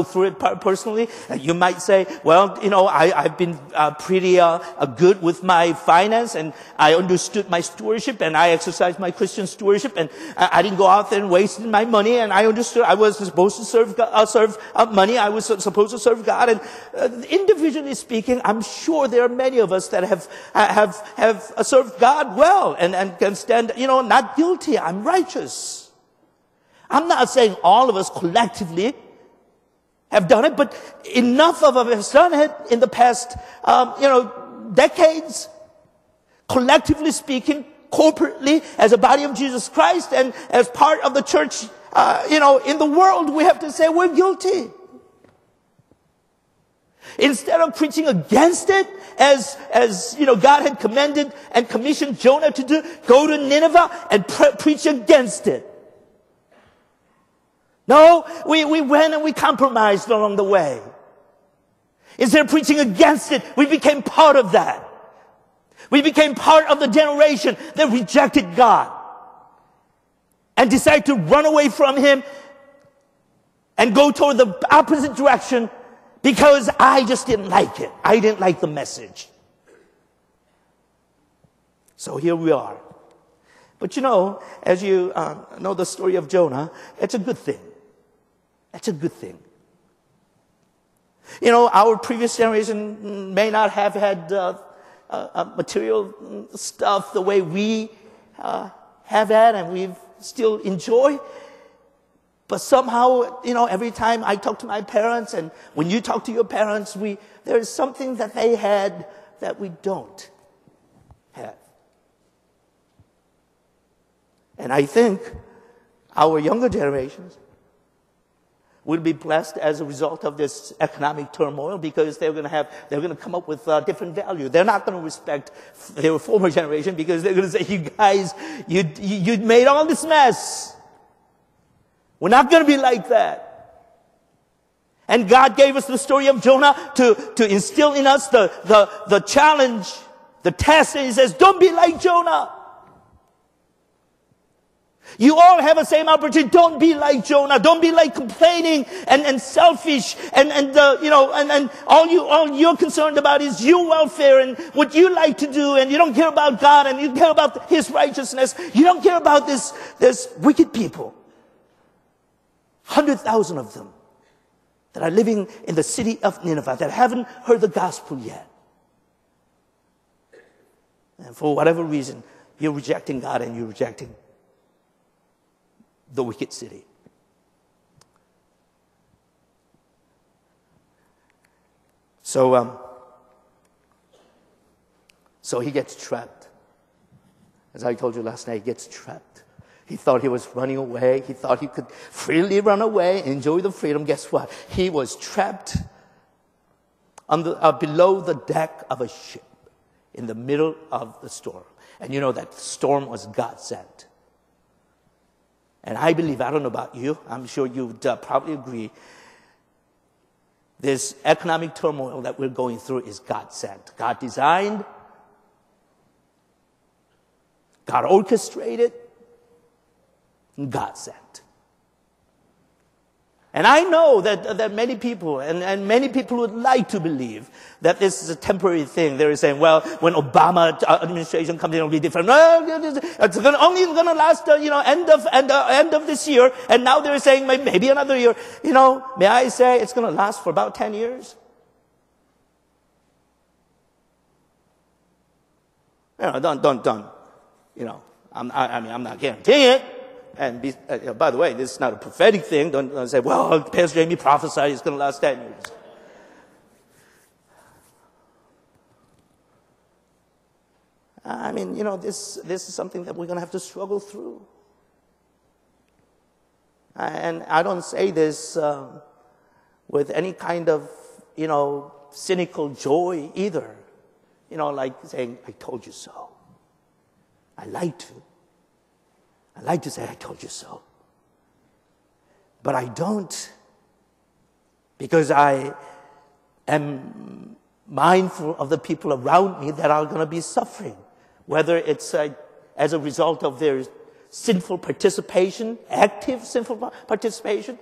through it personally. You might say, well, I've been pretty good with my finance, and I understood my stewardship, and I exercised my Christian stewardship, and I didn't go out there and waste my money, and I understood I was supposed to serve money. I was supposed to serve God. And individually speaking, I'm sure there are many of us that have served God well and can stand, not guilty. I'm righteous. I'm not saying all of us collectively have done it, but enough of us have done it in the past, decades. Collectively speaking, corporately, as a body of Jesus Christ and as part of the church, in the world, we have to say we're guilty. Instead of preaching against it, as God had commanded and commissioned Jonah to do, go to Nineveh and preach against it. No, we went and we compromised along the way. Instead of preaching against it, we became part of that. We became part of the generation that rejected God and decided to run away from Him and go toward the opposite direction because I just didn't like it. I didn't like the message. So here we are. But as you know the story of Jonah, it's a good thing. That's a good thing. Our previous generation may not have had material stuff the way we have had and we still enjoy. But somehow, every time I talk to my parents and when you talk to your parents, there's something that they had that we don't have. And I think our younger generations will be blessed as a result of this economic turmoil because they're going to come up with different value. They're not going to respect their former generation because they're going to say, you guys, you made all this mess. We're not going to be like that. And God gave us the story of Jonah to instill in us the challenge, the test, and He says, don't be like Jonah. You all have the same opportunity. Don't be like Jonah. Don't be like complaining and selfish and all you're concerned about is your welfare and what you like to do, and you don't care about God and you care about His righteousness. You don't care about this wicked people. 100,000 of them that are living in the city of Nineveh that haven't heard the gospel yet. And for whatever reason, you're rejecting God and you're rejecting the wicked city. So he gets trapped. As I told you last night, he gets trapped. He thought he was running away. He thought he could freely run away, enjoy the freedom. Guess what? He was trapped below the deck of a ship in the middle of the storm. And that storm was God sent. And I believe, I don't know about you, I'm sure you would probably agree, this economic turmoil that we're going through is God sent. God designed, God orchestrated, and God sent. And I know that many people, and many people would like to believe that this is a temporary thing. They're saying, well, when Obama administration comes in, it'll be different. No, it's only going to last, end of this year. And now they're saying maybe another year. May I say it's going to last for about 10 years? Don't. I'm not guaranteeing it. And by the way, this is not a prophetic thing. Don't say, well, Pastor Jamie prophesied it's going to last 10 years. This is something that we're going to have to struggle through. And I don't say this with any kind of, cynical joy either. Like saying, I told you so. I like to say, I told you so. But I don't, because I am mindful of the people around me that are going to be suffering, whether it's as a result of their sinful participation, active sinful participation,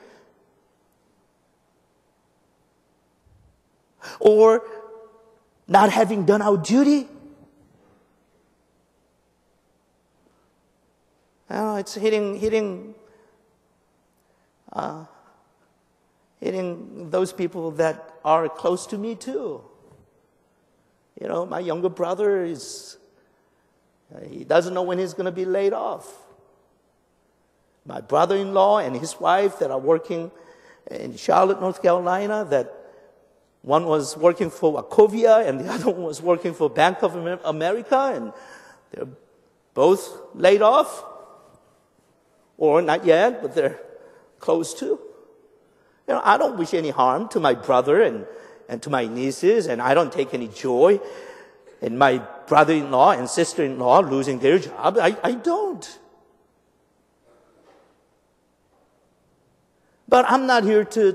or not having done our duty. It's hitting those people that are close to me too. My younger brother he doesn't know when he's going to be laid off. My brother-in-law and his wife that are working in Charlotte, North Carolina, that one was working for Wachovia and the other one was working for Bank of America, and they're both laid off. Or not yet, but they're close to. I don't wish any harm to my brother and to my nieces, and I don't take any joy in my brother-in-law and sister-in-law losing their job. I don't. But I'm not here to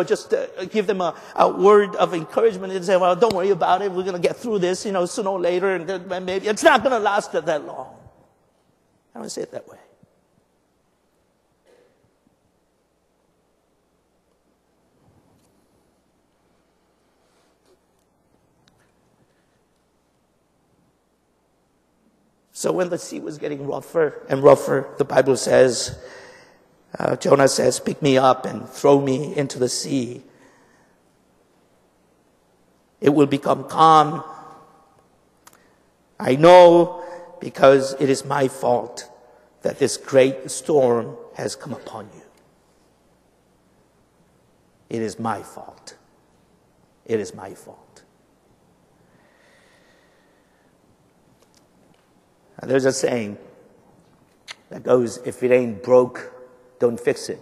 just give them a word of encouragement and say, well, don't worry about it. We're going to get through this, sooner or later, and then maybe it's not going to last that long. I don't say it that way. So when the sea was getting rougher and rougher, the Bible says, Jonah says, pick me up and throw me into the sea. It will become calm. I know, because it is my fault that this great storm has come upon you. It is my fault. It is my fault. There's a saying that goes, if it ain't broke, don't fix it.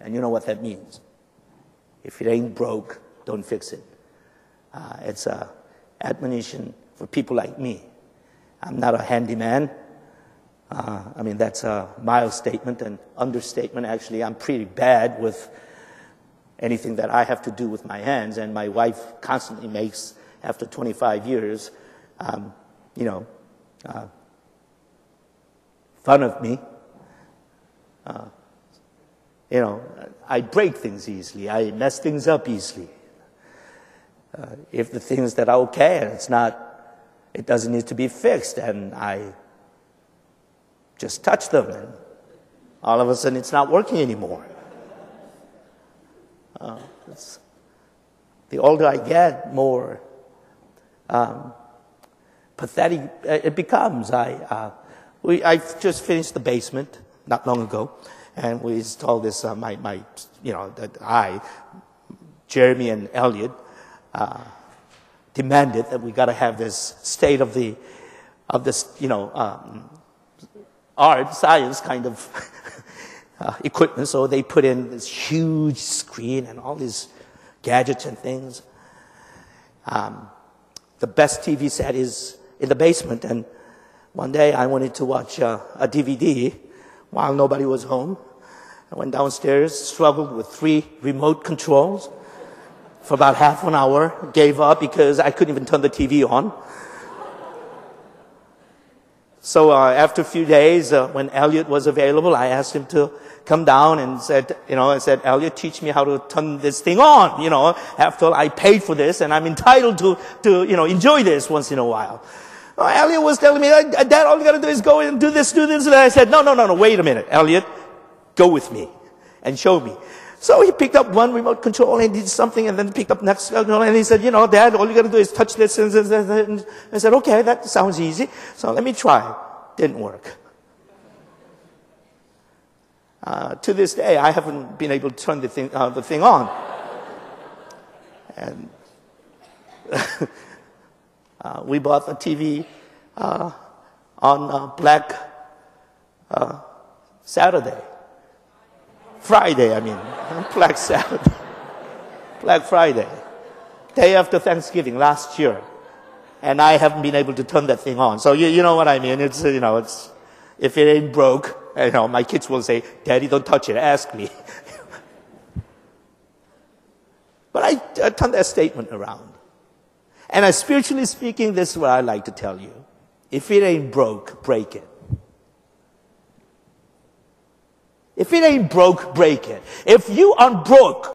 And you know what that means. If it ain't broke, don't fix it. It's an admonition for people like me. I'm not a handyman. That's a mild statement and understatement. Actually, I'm pretty bad with anything that I have to do with my hands. And my wife constantly makes, after 25 years, fun of me. I break things easily. I mess things up easily. If the things that are okay and it doesn't need to be fixed, and I just touch them, and all of a sudden it's not working anymore. The older I get, more pathetic it becomes. I've just finished the basement not long ago, and we installed this. Jeremy and Elliot demanded that we got to have this state of this art science kind of equipment. So they put in this huge screen and all these gadgets and things. The best TV set is in the basement, and one day I wanted to watch a DVD while nobody was home. I went downstairs, struggled with 3 remote controls for about half an hour, gave up because I couldn't even turn the TV on. So after a few days, when Elliot was available, I asked him to come down and said, Elliot, teach me how to turn this thing on. After all, I paid for this and I'm entitled to enjoy this once in a while. Elliot was telling me, Dad, all you got to do is go and do this. And I said, no, wait a minute, Elliot, go with me and show me. So he picked up one remote control and did something, and then picked up next control, and he said, Dad, all you got to do is touch this. And I said, okay, that sounds easy. So let me try. Didn't work. To this day, I haven't been able to turn the thing on. And we bought the TV on Black Friday, day after Thanksgiving last year, and I haven't been able to turn that thing on. So you know what I mean? It's if it ain't broke, my kids will say, "Daddy, don't touch it. Ask me." But I turned that statement around, and spiritually speaking, this is what I like to tell you: if it ain't broke, break it. If it ain't broke, break it. If you aren't broke,